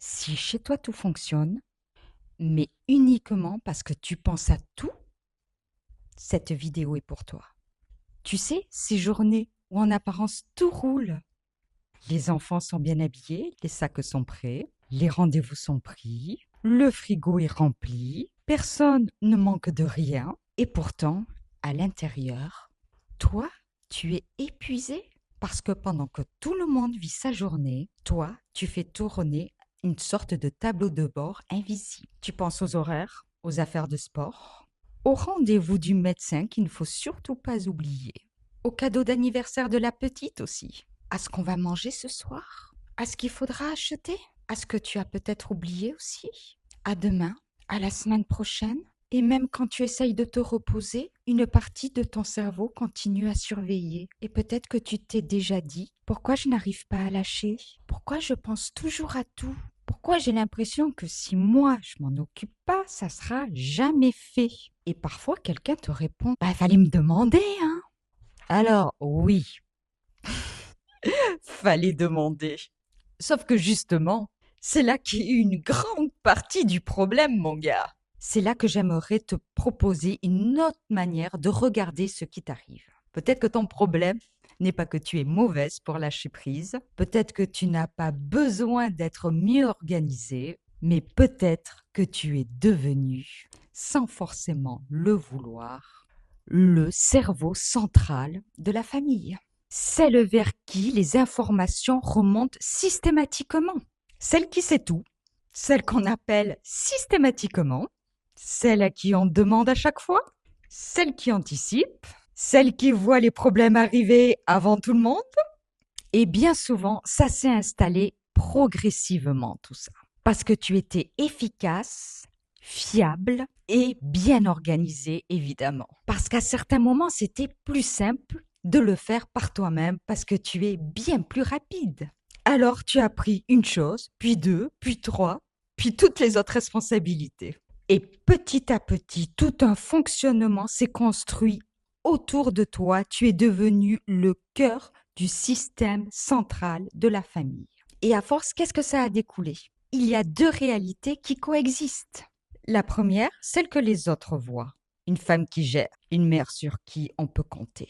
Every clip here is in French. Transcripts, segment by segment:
Si chez toi tout fonctionne, mais uniquement parce que tu penses à tout, cette vidéo est pour toi. Tu sais, ces journées où en apparence tout roule, les enfants sont bien habillés, les sacs sont prêts, les rendez-vous sont pris, le frigo est rempli, personne ne manque de rien, et pourtant, à l'intérieur, toi, tu es épuisé parce que pendant que tout le monde vit sa journée, toi, tu fais tourner une sorte de tableau de bord invisible. Tu penses aux horaires, aux affaires de sport, au rendez-vous du médecin qu'il ne faut surtout pas oublier, au cadeau d'anniversaire de la petite aussi, à ce qu'on va manger ce soir, à ce qu'il faudra acheter, à ce que tu as peut-être oublié aussi, à demain, à la semaine prochaine. Et même quand tu essayes de te reposer, une partie de ton cerveau continue à surveiller. Et peut-être que tu t'es déjà dit, pourquoi je n'arrive pas à lâcher? Pourquoi je pense toujours à tout? Pourquoi j'ai l'impression que si moi je m'en occupe pas, ça sera jamais fait? Et parfois quelqu'un te répond, bah fallait me demander, hein? Alors oui, fallait demander. Sauf que justement, c'est là qu'est une grande partie du problème, mon gars. C'est là que j'aimerais te proposer une autre manière de regarder ce qui t'arrive. Peut-être que ton problème n'est pas que tu es mauvaise pour lâcher prise, peut-être que tu n'as pas besoin d'être mieux organisée, mais peut-être que tu es devenu, sans forcément le vouloir, le cerveau central de la famille. Celle vers qui les informations remontent systématiquement. Celle qui sait tout, celle qu'on appelle systématiquement, celle à qui on demande à chaque fois, celle qui anticipe, celle qui voit les problèmes arriver avant tout le monde. Et bien souvent, ça s'est installé progressivement, tout ça. Parce que tu étais efficace, fiable et bien organisé, évidemment. Parce qu'à certains moments, c'était plus simple de le faire par toi-même parce que tu es bien plus rapide. Alors tu as pris une chose, puis deux, puis trois, puis toutes les autres responsabilités. Et petit à petit, tout un fonctionnement s'est construit autour de toi. Tu es devenu le cœur du système central de la famille. Et à force, qu'est-ce que ça a découlé? Il y a deux réalités qui coexistent. La première, celle que les autres voient. Une femme qui gère, une mère sur qui on peut compter.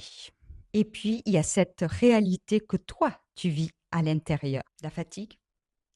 Et puis, il y a cette réalité que toi, tu vis à l'intérieur. La fatigue,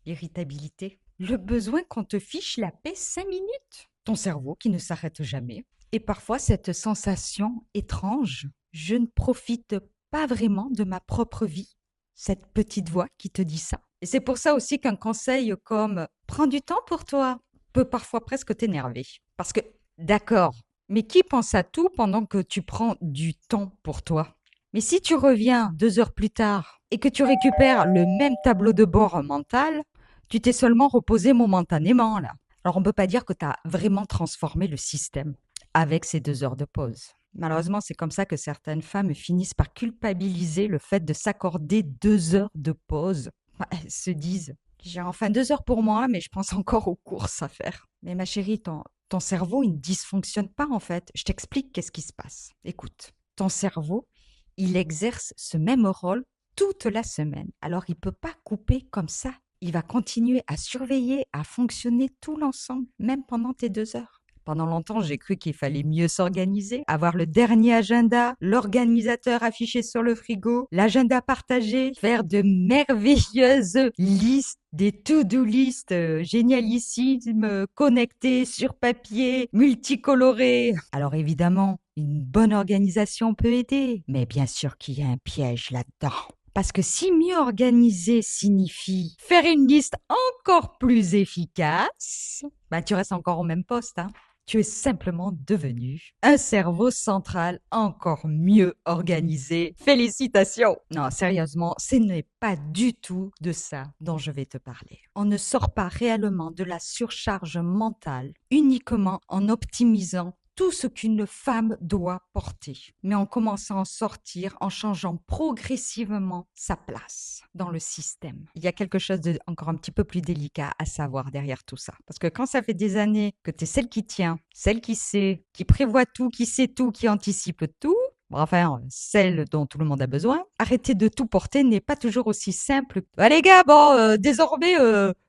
l'irritabilité, le besoin qu'on te fiche la paix 5 minutes. Ton cerveau qui ne s'arrête jamais. Et parfois, cette sensation étrange, je ne profite pas vraiment de ma propre vie. Cette petite voix qui te dit ça. Et c'est pour ça aussi qu'un conseil comme prends du temps pour toi peut parfois presque t'énerver. Parce que, d'accord, mais qui pense à tout pendant que tu prends du temps pour toi? Mais si tu reviens 2 heures plus tard et que tu récupères le même tableau de bord mental, tu t'es seulement reposé momentanément là. Alors on ne peut pas dire que tu as vraiment transformé le système avec ces 2 heures de pause. Malheureusement, c'est comme ça que certaines femmes finissent par culpabiliser le fait de s'accorder 2 heures de pause. Elles se disent, j'ai enfin 2 heures pour moi, mais je pense encore aux courses à faire. Mais ma chérie, ton cerveau, il ne dysfonctionne pas en fait. Je t'explique qu'est-ce qui se passe. Écoute, ton cerveau, il exerce ce même rôle toute la semaine. Alors, il ne peut pas couper comme ça. Il va continuer à surveiller, à fonctionner tout l'ensemble, même pendant tes 2 heures. Pendant longtemps, j'ai cru qu'il fallait mieux s'organiser, avoir le dernier agenda, l'organisateur affiché sur le frigo, l'agenda partagé, faire de merveilleuses listes, des to-do list génialissimes, connectées sur papier, multicolorées. Alors évidemment, une bonne organisation peut aider, mais bien sûr qu'il y a un piège là-dedans. Parce que si mieux organiser signifie faire une liste encore plus efficace, bah tu restes encore au même poste, hein. Tu es simplement devenu un cerveau central encore mieux organisé. Félicitations! Non, sérieusement, ce n'est pas du tout de ça dont je vais te parler. On ne sort pas réellement de la surcharge mentale uniquement en optimisant tout ce qu'une femme doit porter, mais en commençant à en sortir en changeant progressivement sa place dans le système. Il y a quelque chose de encore un petit peu plus délicat à savoir derrière tout ça. Parce que quand ça fait des années que tu es celle qui tient, celle qui sait, qui prévoit tout, qui sait tout, qui anticipe tout, Enfin, celle dont tout le monde a besoin. Arrêter de tout porter n'est pas toujours aussi simple. Ah, les gars, bon, désormais,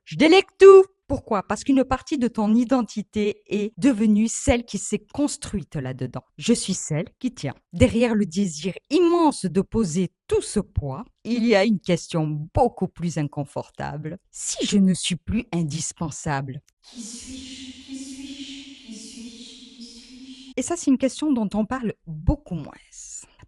je délègue tout. Pourquoi? Parce qu'une partie de ton identité est devenue celle qui s'est construite là-dedans. Je suis celle qui tient. Derrière le désir immense de poser tout ce poids, il y a une question beaucoup plus inconfortable. Si je ne suis plus indispensable, qui suis-je? Qui suis-je? Qui suis-je? Qui suis-je? Et ça, c'est une question dont on parle beaucoup moins.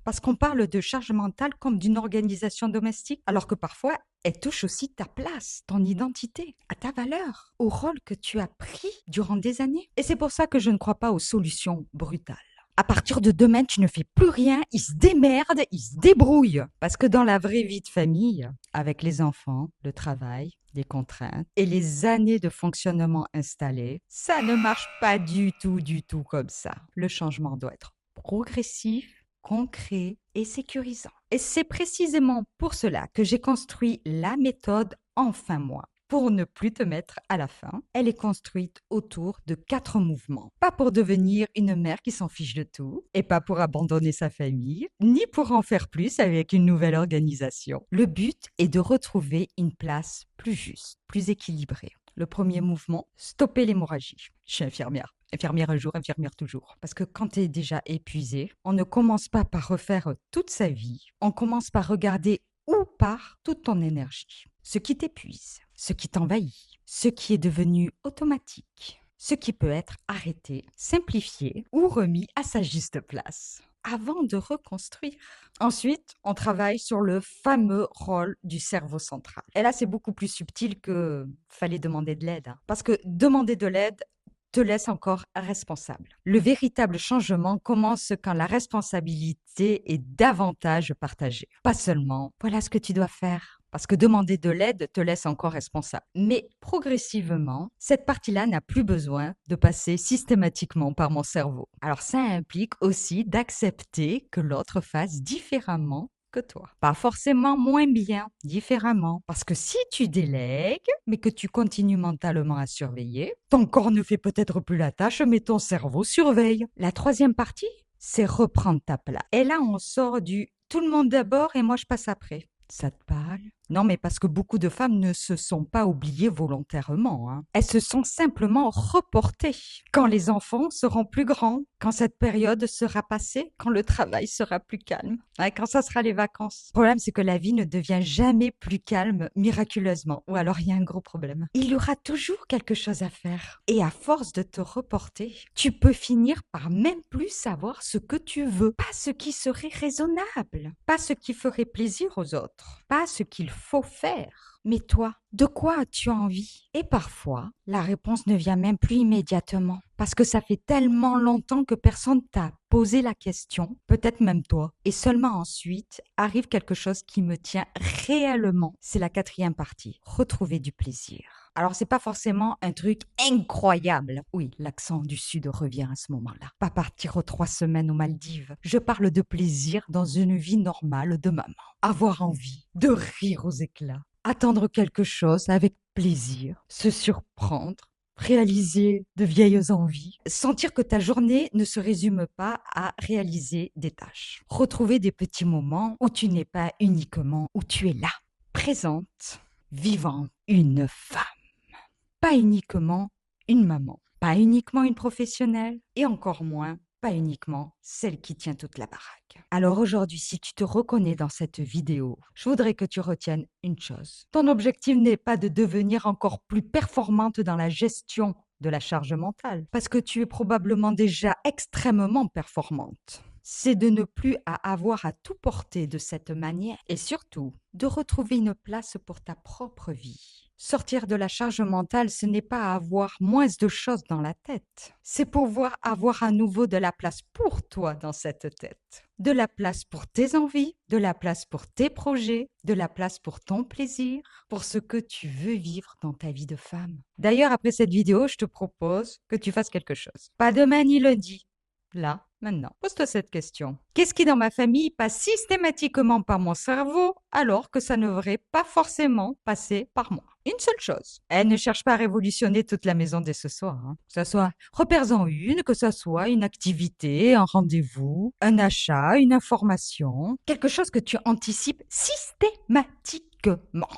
Parce qu'on parle de charge mentale comme d'une organisation domestique, alors que parfois, elle touche aussi ta place, ton identité, à ta valeur, au rôle que tu as pris durant des années. Et c'est pour ça que je ne crois pas aux solutions brutales. À partir de demain, tu ne fais plus rien, ils se démerdent, ils se débrouillent. Parce que dans la vraie vie de famille, avec les enfants, le travail, les contraintes et les années de fonctionnement installées, ça ne marche pas du tout comme ça. Le changement doit être progressif, concret et sécurisant. Et c'est précisément pour cela que j'ai construit la méthode Enfin moi. Pour ne plus te mettre à la fin, elle est construite autour de 4 mouvements. Pas pour devenir une mère qui s'en fiche de tout, et pas pour abandonner sa famille, ni pour en faire plus avec une nouvelle organisation. Le but est de retrouver une place plus juste, plus équilibrée. Le premier mouvement, stopper l'hémorragie. Je suis infirmière. Infirmière un jour, infirmière toujours. Parce que quand tu es déjà épuisé, on ne commence pas par refaire toute sa vie. On commence par regarder où part toute ton énergie. Ce qui t'épuise, ce qui t'envahit, ce qui est devenu automatique, ce qui peut être arrêté, simplifié ou remis à sa juste place avant de reconstruire. Ensuite, on travaille sur le fameux rôle du cerveau central. Et là, c'est beaucoup plus subtil que fallait demander de l'aide. Parce que demander de l'aide te laisse encore responsable. Le véritable changement commence quand la responsabilité est davantage partagée. Pas seulement, voilà ce que tu dois faire. Parce que demander de l'aide te laisse encore responsable. Mais progressivement, cette partie-là n'a plus besoin de passer systématiquement par mon cerveau. Alors ça implique aussi d'accepter que l'autre fasse différemment que toi. Pas forcément moins bien, différemment. Parce que si tu délègues, mais que tu continues mentalement à surveiller, ton corps ne fait peut-être plus la tâche, mais ton cerveau surveille. La troisième partie, c'est reprendre ta place. Et là, on sort du tout le monde d'abord et moi je passe après. Ça te parle? Non, mais parce que beaucoup de femmes ne se sont pas oubliées volontairement, hein. Elles se sont simplement reportées. Quand les enfants seront plus grands, quand cette période sera passée, quand le travail sera plus calme, hein, quand ça sera les vacances. Le problème, c'est que la vie ne devient jamais plus calme miraculeusement. Ou alors, il y a un gros problème. Il y aura toujours quelque chose à faire. Et à force de te reporter, tu peux finir par même plus savoir ce que tu veux. Pas ce qui serait raisonnable. Pas ce qui ferait plaisir aux autres. Pas ce qu'il faut faire. Mais toi, de quoi as-tu envie? Et parfois, la réponse ne vient même plus immédiatement. Parce que ça fait tellement longtemps que personne t'a posé la question, peut-être même toi. Et seulement ensuite arrive quelque chose qui me tient réellement. C'est la quatrième partie. Retrouver du plaisir. Alors, c'est pas forcément un truc incroyable. Oui, l'accent du Sud revient à ce moment-là. Pas partir aux 3 semaines aux Maldives. Je parle de plaisir dans une vie normale de maman. Avoir envie de rire aux éclats. Attendre quelque chose avec plaisir. Se surprendre. Réaliser de vieilles envies. Sentir que ta journée ne se résume pas à réaliser des tâches. Retrouver des petits moments où tu n'es pas uniquement où tu es là. Présente. Vivante. Une femme. Pas uniquement une maman, pas uniquement une professionnelle et encore moins, pas uniquement celle qui tient toute la baraque. Alors aujourd'hui, si tu te reconnais dans cette vidéo, je voudrais que tu retiennes une chose. Ton objectif n'est pas de devenir encore plus performante dans la gestion de la charge mentale, parce que tu es probablement déjà extrêmement performante. C'est de ne plus avoir à tout porter de cette manière et surtout de retrouver une place pour ta propre vie. Sortir de la charge mentale, ce n'est pas avoir moins de choses dans la tête. C'est pouvoir avoir à nouveau de la place pour toi dans cette tête. De la place pour tes envies, de la place pour tes projets, de la place pour ton plaisir, pour ce que tu veux vivre dans ta vie de femme. D'ailleurs, après cette vidéo, je te propose que tu fasses quelque chose. Pas demain ni lundi. Là, maintenant, pose-toi cette question. Qu'est-ce qui dans ma famille passe systématiquement par mon cerveau alors que ça ne devrait pas forcément passer par moi? Une seule chose. Elle ne cherche pas à révolutionner toute la maison dès ce soir, hein. Que ça soit, repères-en une, que ça soit une activité, un rendez-vous, un achat, une information, quelque chose que tu anticipes systématiquement.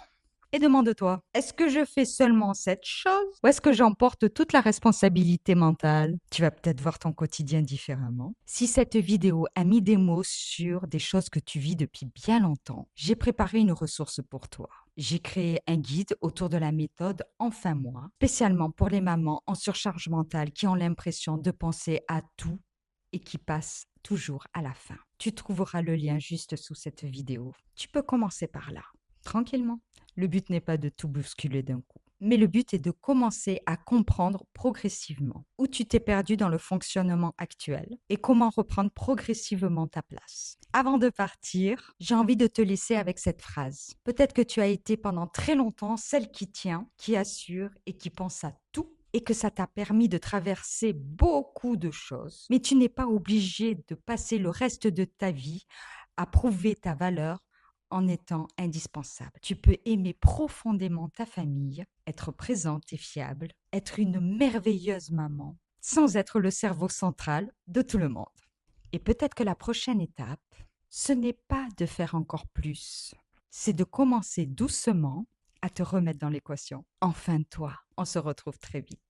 Et demande-toi, est-ce que je fais seulement cette chose ou est-ce que j'emporte toute la responsabilité mentale? Tu vas peut-être voir ton quotidien différemment. Si cette vidéo a mis des mots sur des choses que tu vis depuis bien longtemps, j'ai préparé une ressource pour toi. J'ai créé un guide autour de la méthode Enfin moi, spécialement pour les mamans en surcharge mentale qui ont l'impression de penser à tout et qui passent toujours à la fin. Tu trouveras le lien juste sous cette vidéo. Tu peux commencer par là, tranquillement. Le but n'est pas de tout bousculer d'un coup, mais le but est de commencer à comprendre progressivement où tu t'es perdu dans le fonctionnement actuel et comment reprendre progressivement ta place. Avant de partir, j'ai envie de te laisser avec cette phrase. Peut-être que tu as été pendant très longtemps celle qui tient, qui assure et qui pense à tout et que ça t'a permis de traverser beaucoup de choses. Mais tu n'es pas obligé de passer le reste de ta vie à prouver ta valeur en étant indispensable. Tu peux aimer profondément ta famille, être présente et fiable, être une merveilleuse maman, sans être le cerveau central de tout le monde. Et peut-être que la prochaine étape, ce n'est pas de faire encore plus, c'est de commencer doucement à te remettre dans l'équation. Enfin toi, on se retrouve très vite.